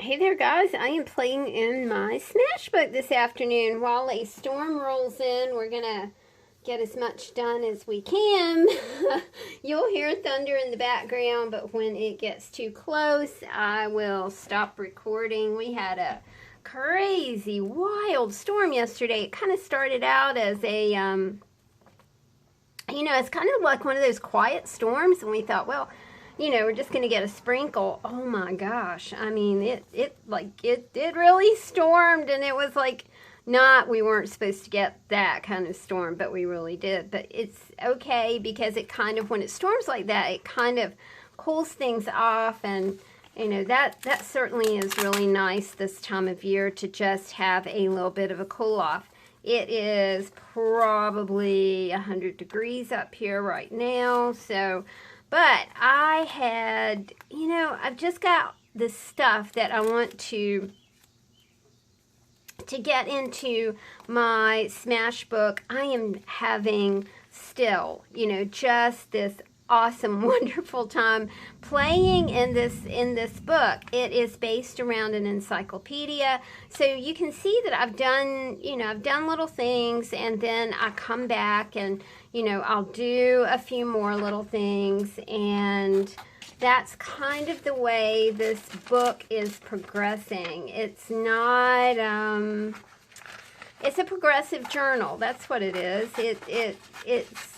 Hey there, guys. I am playing in my Smashbook this afternoon. While a storm rolls in, we're going to get as much done as we can. You'll hear thunder in the background, but when it gets too close, I will stop recording. We had a crazy, wild storm yesterday. It kind of started out as it's kind of like one of those quiet storms, and we thought, well, we're just going to get a sprinkle. Oh my gosh. I mean, it really stormed, and it was like we weren't supposed to get that kind of storm, but we really did. But it's okay because it kind of, when it storms like that, it kind of cools things off, and that certainly is really nice this time of year to just have a little bit of a cool off. It is probably 100 degrees up here right now, so, but I had, I've just got the stuff that I want to get into my Smashbook. I am having still, just this awesome, wonderful time playing in this book. It is based around an encyclopedia, so you can see that I've done little things, and then I come back and I'll do a few more little things, and that's kind of the way this book is progressing. It's not it's a progressive journal. That's what it is. It's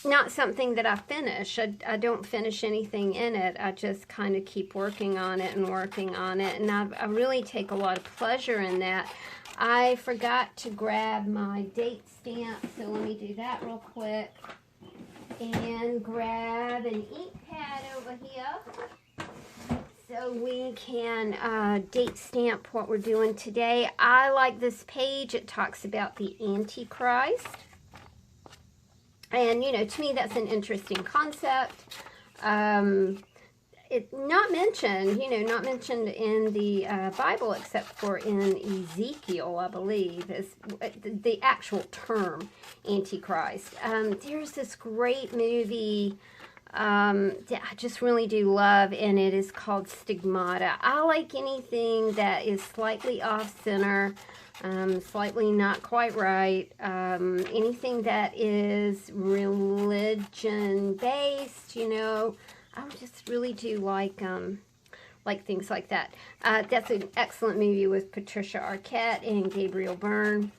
not something that I finish. I don't finish anything in it. I just kind of keep working on it, and I really take a lot of pleasure in that. I forgot to grab my date stamp, so let me do that real quick. And grab an ink pad over here so we can date stamp what we're doing today. I like this page. It talks about the Antichrist. And, to me, that's an interesting concept. It's not mentioned, not mentioned in the Bible, except for in Ezekiel, I believe, is the actual term Antichrist. There's this great movie that I just really do love, and it is called Stigmata. I like anything that is slightly off-center, slightly not quite right, anything that is religion-based, I just really do like things like that. That's an excellent movie with Patricia Arquette and Gabriel Byrne,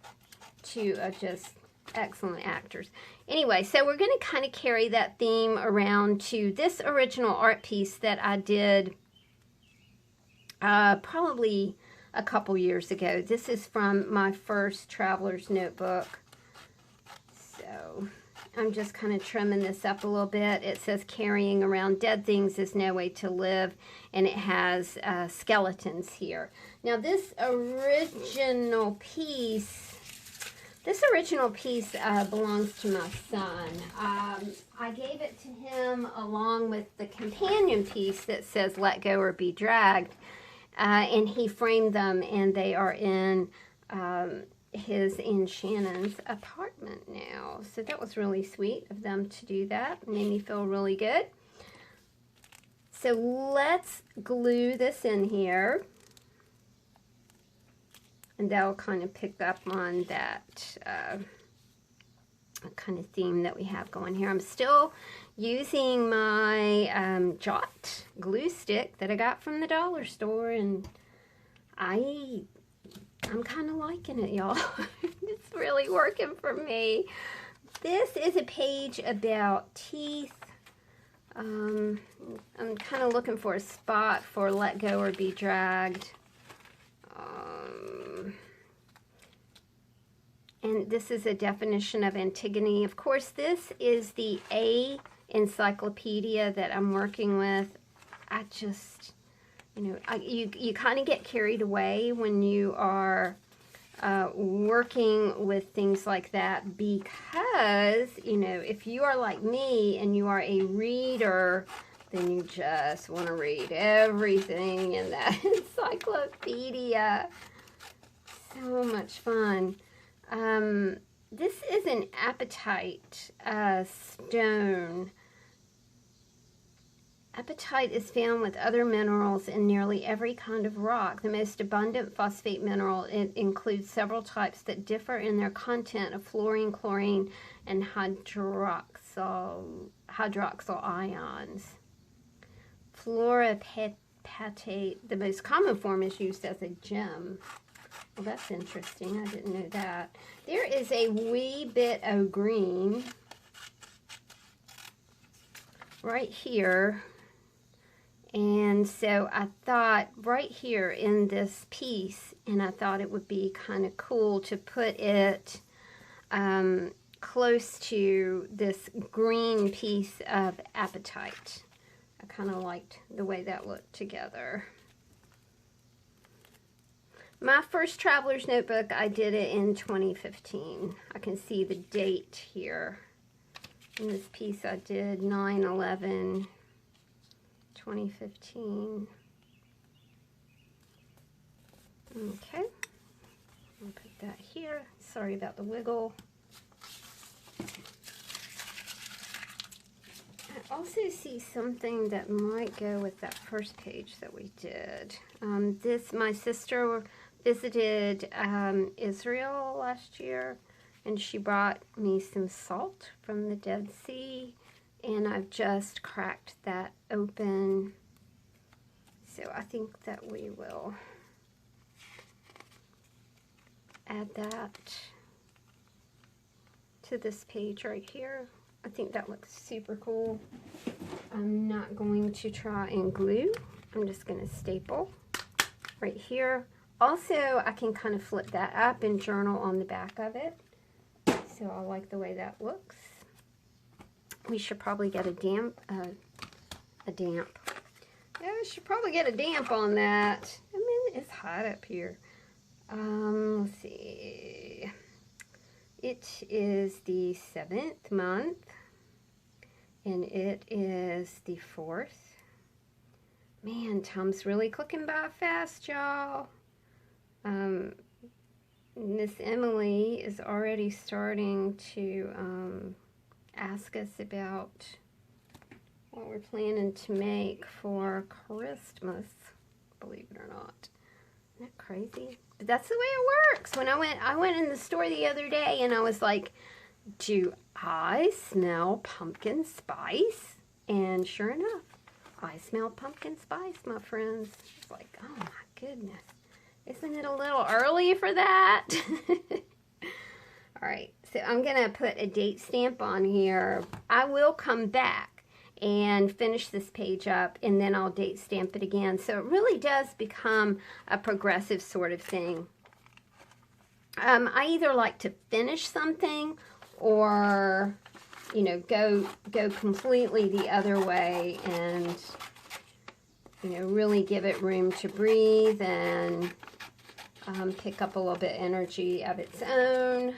two just excellent actors. Anyway, so we're going to kind of carry that theme around to this original art piece that I did probably a couple years ago. This is from my first traveler's notebook. So I'm just kind of trimming this up a little bit. It says carrying around dead things is no way to live, and it has skeletons here. Now this original piece belongs to my son. I gave it to him along with the companion piece that says let go or be dragged, and he framed them, and they are in his and Shannon's apartment now. So that was really sweet of them to do that. It made me feel really good. So let's glue this in here, and that'll kind of pick up on that kind of theme that we have going here. I'm still using my Jot glue stick that I got from the dollar store, and I'm kind of liking it, y'all. It's really working for me. This is a page about teeth. I'm kind of looking for a spot for let go or be dragged. And this is a definition of Antigone. Of course, this is the A encyclopedia that I'm working with. I just, you kind of get carried away when you are working with things like that, because, if you are like me and you are a reader, then you just want to read everything in that encyclopedia. So much fun. This is an apatite stone. Apatite is found with other minerals in nearly every kind of rock. The most abundant phosphate mineral, it includes several types that differ in their content of fluorine, chlorine, and hydroxyl ions. Fluoropatate, the most common form, is used as a gem. Well, that's interesting. I didn't know that. There is a wee bit of green right here. And so I thought right here in this piece, and I thought it would be kind of cool to put it close to this green piece of apatite. I kind of liked the way that looked together. My first traveler's notebook, I did it in 2015. I can see the date here. In this piece I did 9/11. 2015. Okay, I'll put that here. Sorry about the wiggle. I also see something that might go with that first page that we did. My sister visited Israel last year, and she brought me some salt from the Dead Sea. And I've just cracked that open. So I think that we will add that to this page right here. I think that looks super cool. I'm not going to try and glue. I'm just going to staple right here. Also, I can kind of flip that up and journal on the back of it. So I like the way that looks. We should probably get a damp. Yeah, we should probably get a damp on that. I mean, it's hot up here. Let's see. It is the 7th month, and it is the 4th. Man, time's really clicking by fast, y'all. Miss Emily is already starting to ask us about what we're planning to make for Christmas, believe it or not. Isn't that crazy? But that's the way it works. When I went in the store the other day and I was like, do I smell pumpkin spice? And sure enough, I smell pumpkin spice, my friends. It's like, oh my goodness. Isn't it a little early for that? All right, so I'm going to put a date stamp on here. I will come back and finish this page up, and then I'll date stamp it again. So it really does become a progressive sort of thing. I either like to finish something or, you know, go completely the other way and, you know, really give it room to breathe and pick up a little bit of energy of its own.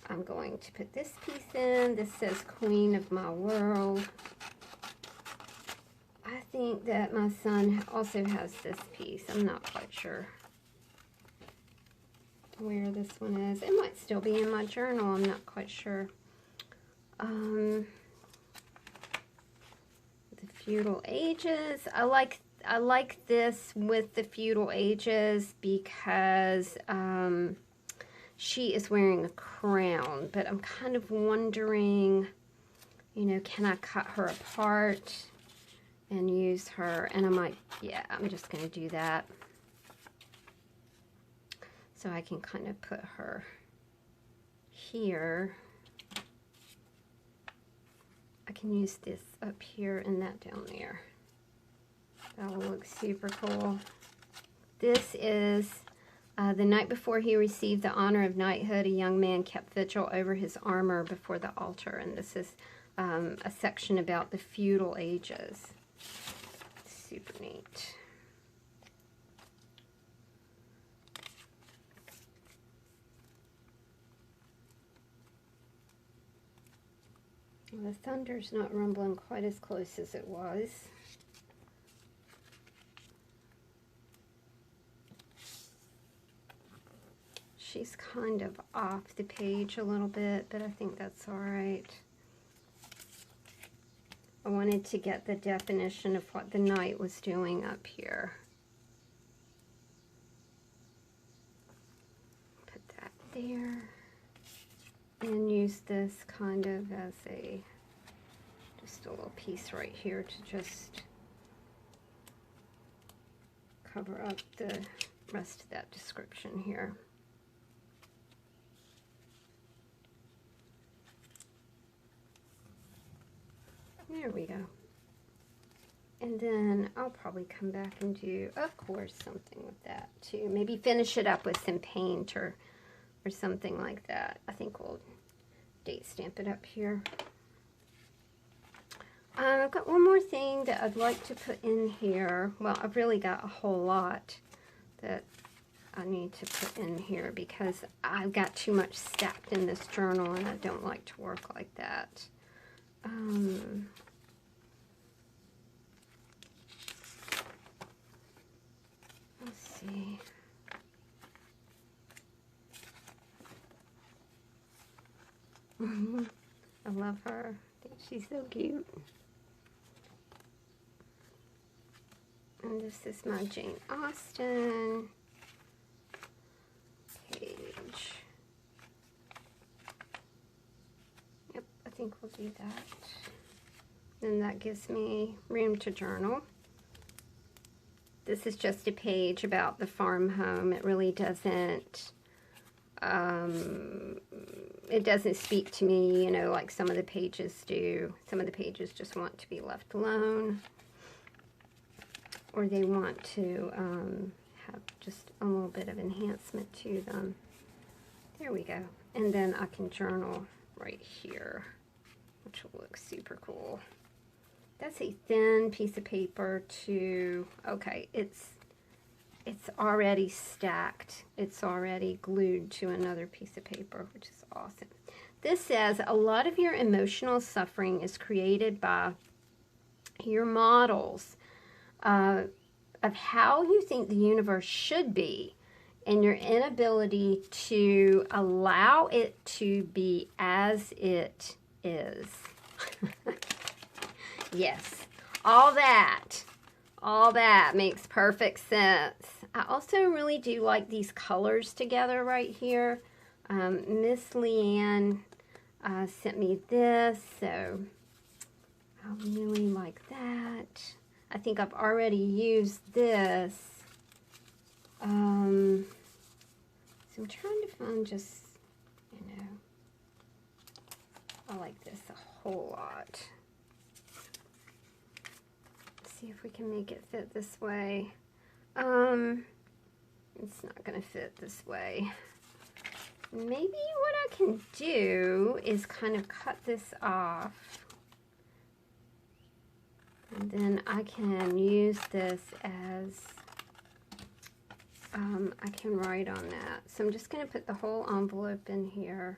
I'm going to put this piece in. This says Queen of My World. I think that my son also has this piece. I'm not quite sure where this one is. It might still be in my journal. I'm not quite sure. The Feudal Ages. I like this with the Feudal Ages because she is wearing a crown, but I'm kind of wondering, you know, can I cut her apart and use her? And I might, yeah, I'm just going to do that. So I can kind of put her here. I can use this up here and that down there. That will look super cool. This is the night before he received the honor of knighthood, a young man kept vigil over his armor before the altar. And this is a section about the feudal ages. Super neat. Well, the thunder's not rumbling quite as close as it was. She's kind of off the page a little bit, but I think that's all right. I wanted to get the definition of what the knight was doing up here. Put that there. And use this kind of as just a little piece right here to just cover up the rest of that description here. There we go. And then I'll probably come back and do, of course, something with that too. Maybe finish it up with some paint or something like that. I think we'll date stamp it up here. I've got one more thing that I'd like to put in here. Well, I've really got a whole lot that I need to put in here because I've got too much stacked in this journal and I don't like to work like that. Let's see. I love her. I think she's so cute. And this is my Jane Austen page. Yep, I think we'll do that. Then that gives me room to journal. This is just a page about the farm home. It really doesn't, it doesn't speak to me, you know, like some of the pages do. Some of the pages just want to be left alone. Or they want to have just a little bit of enhancement to them. There we go. And then I can journal right here, which will look super cool. That's a thin piece of paper to, okay, it's already stacked. It's already glued to another piece of paper, which is awesome. This says, a lot of your emotional suffering is created by your models of how you think the universe should be and your inability to allow it to be as it is. Yes, all that makes perfect sense. I also really do like these colors together right here. Miss Leanne sent me this, so I really like that. I think I've already used this. So I'm trying to find just, you know, I like this a whole lot. Let's see if we can make it fit this way. It's not going to fit this way. Maybe what I can do is kind of cut this off. And then I can use this as, I can write on that. So I'm just going to put the whole envelope in here,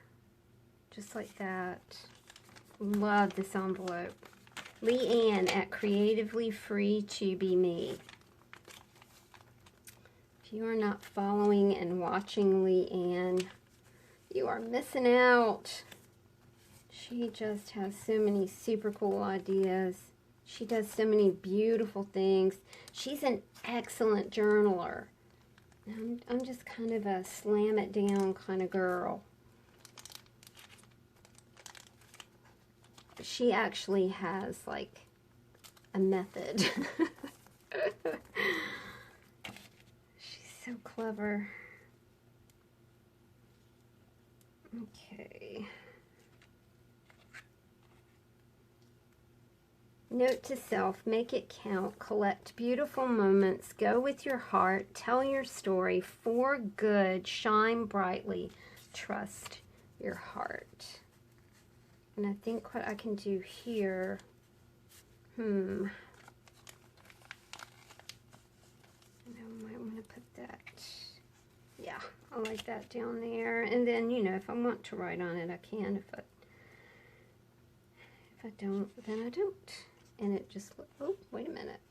just like that. Love this envelope. Leanne at Creatively Free to Be Me. If you are not following and watching Leanne, you are missing out. She just has so many super cool ideas. She does so many beautiful things. She's an excellent journaler. I'm just kind of a slam it down kind of girl. She actually has like a method. She's so clever. Okay. Note to self, make it count, collect beautiful moments, go with your heart, tell your story for good, shine brightly, trust your heart. And I think what I can do here, I might want to put that, yeah, I like that down there. And then, you know, if I want to write on it, I can. If I don't, then I don't. And it just, oh, wait a minute.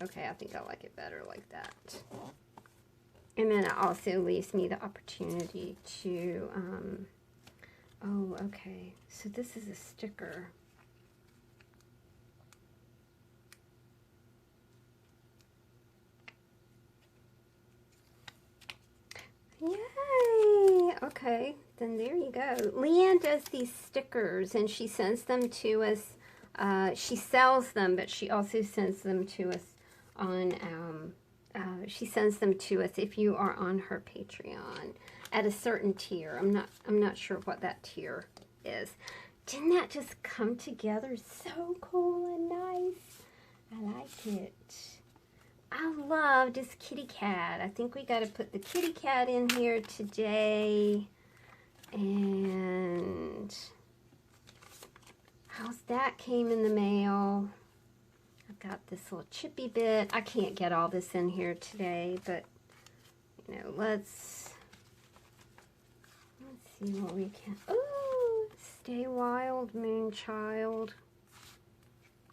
Okay, I think I like it better like that. And then it also leaves me the opportunity to Oh, okay. So this is a sticker. Yay! Okay, then there you go. Leanne does these stickers, and she sends them to us. She sells them, but she also sends them to us on. She sends them to us if you are on her Patreon at a certain tier. I'm not sure what that tier is. Didn't that just come together so cool and nice? I like it. I love this kitty cat. I think we got to put the kitty cat in here today. And how's that came in the mail? I've got this little chippy bit. I can't get all this in here today, but you know, let's see what we can. Oh, Stay Wild, Moonchild.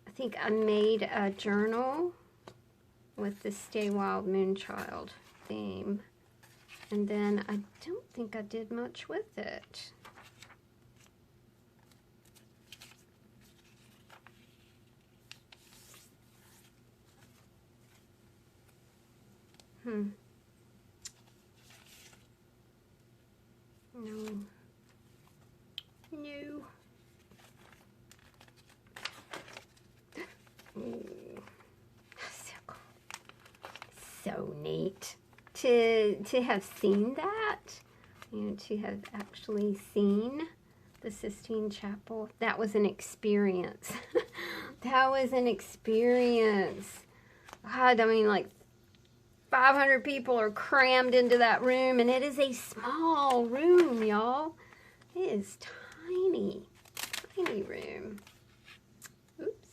I think I made a journal with the Stay Wild Moonchild theme. And then I don't think I did much with it. No. No. Ooh. So cool. So neat. To have seen that, you know, to have actually seen the Sistine Chapel, that was an experience. That was an experience. God, I mean, like 500 people are crammed into that room, and it is a small room, y'all. It is tiny, tiny room. Oops.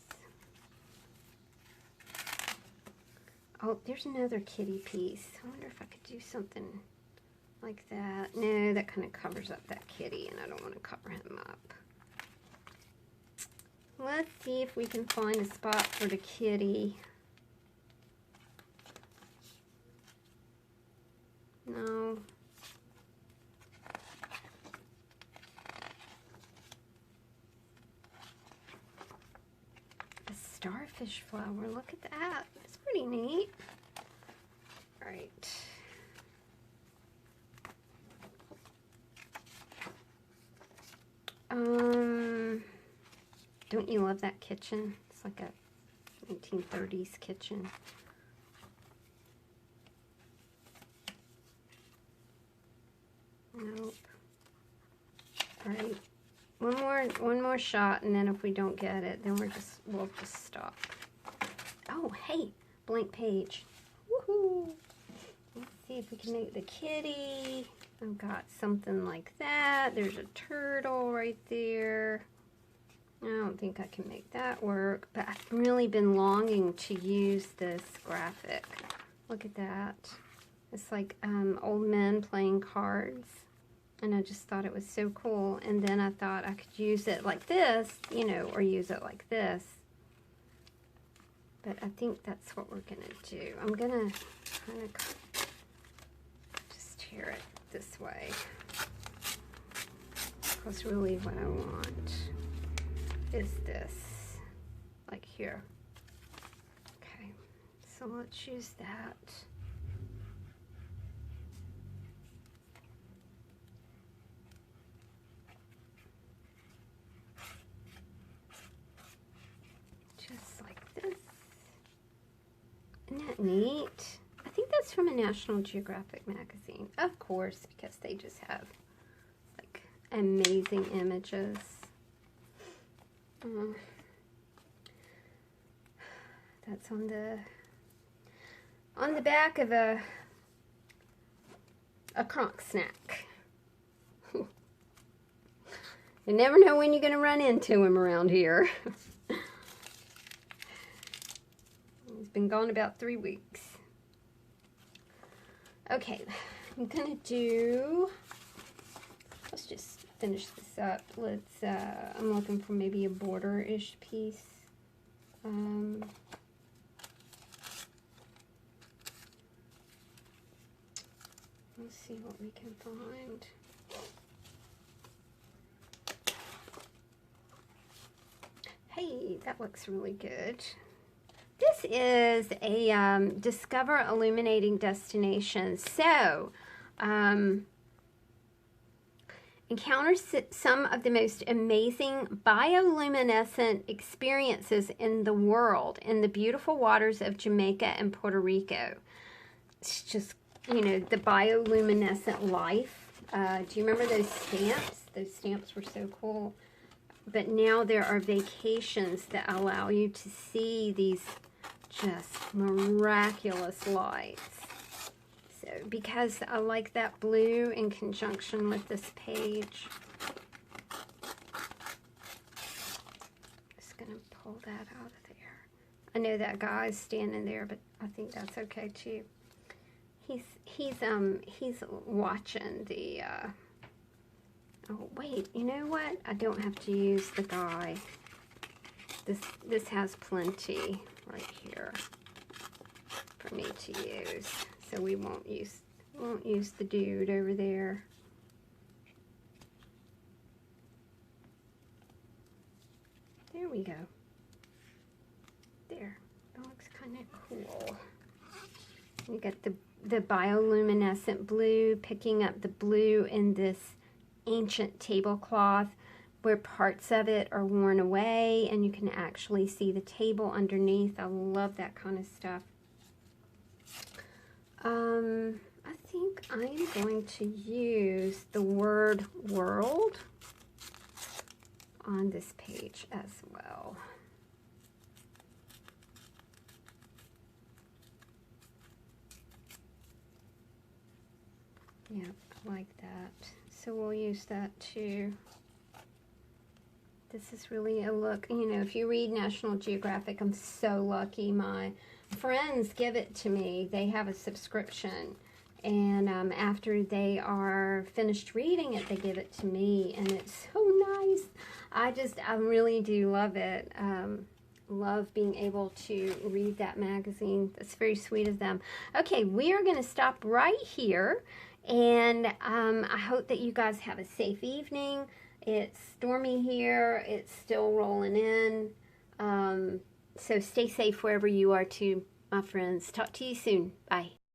Oh, there's another kitty piece. I wonder if I could do something like that. No, that kind of covers up that kitty, and I don't want to cover him up. Let's see if we can find a spot for the kitty. No. A starfish flower. Look at that. It's pretty neat. All right. Don't you love that kitchen? It's like a 1930s kitchen. Nope. All right. One more shot, and then if we don't get it, then we'll just stop. Oh, hey, blank page. Woohoo! Let's see if we can make the kitty. I've got something like that. There's a turtle right there. I don't think I can make that work, but I've really been longing to use this graphic. Look at that. It's like old men playing cards. And I just thought it was so cool. And then I thought I could use it like this, you know, or use it like this. But I think that's what we're going to do. I'm going to kind of just tear it this way. Because really what I want is this, like here. Okay, so let's use that. Isn't that neat? I think that's from a National Geographic magazine. Of course, because they just have like amazing images. That's on the back of a Kronk snack. You never know when you're going to run into him around here. Been gone about 3 weeks. Okay, I'm gonna do, let's just finish this up. Let's, I'm looking for maybe a border-ish piece. Let's see what we can find. Hey, that looks really good. This is a Discover Illuminating Destination. So, encounter some of the most amazing bioluminescent experiences in the world in the beautiful waters of Jamaica and Puerto Rico. It's just, you know, the bioluminescent life. Do you remember those stamps? Those stamps were so cool. But now there are vacations that allow you to see these just miraculous lights. So because I like that blue in conjunction with this page, just gonna pull that out of there. I know that guy's standing there, but I think that's okay too. He's watching the oh wait, you know what? I don't have to use the guy. This has plenty right here for me to use. So we won't use the dude over there. There we go. There. That looks kind of cool. You got the bioluminescent blue, picking up the blue in this ancient tablecloth where parts of it are worn away and you can actually see the table underneath. I love that kind of stuff. I think I'm going to use the word world on this page as well. Yeah, I like that. So we'll use that too. This is really a look, you know, if you read National Geographic, I'm so lucky. My friends give it to me. They have a subscription. And after they are finished reading it, they give it to me. And it's so nice. I really do love it. Love being able to read that magazine. That's very sweet of them. Okay, we are going to stop right here. And I hope that you guys have a safe evening. It's stormy here. It's still rolling in. So stay safe wherever you are too, my friends. Talk to you soon. Bye.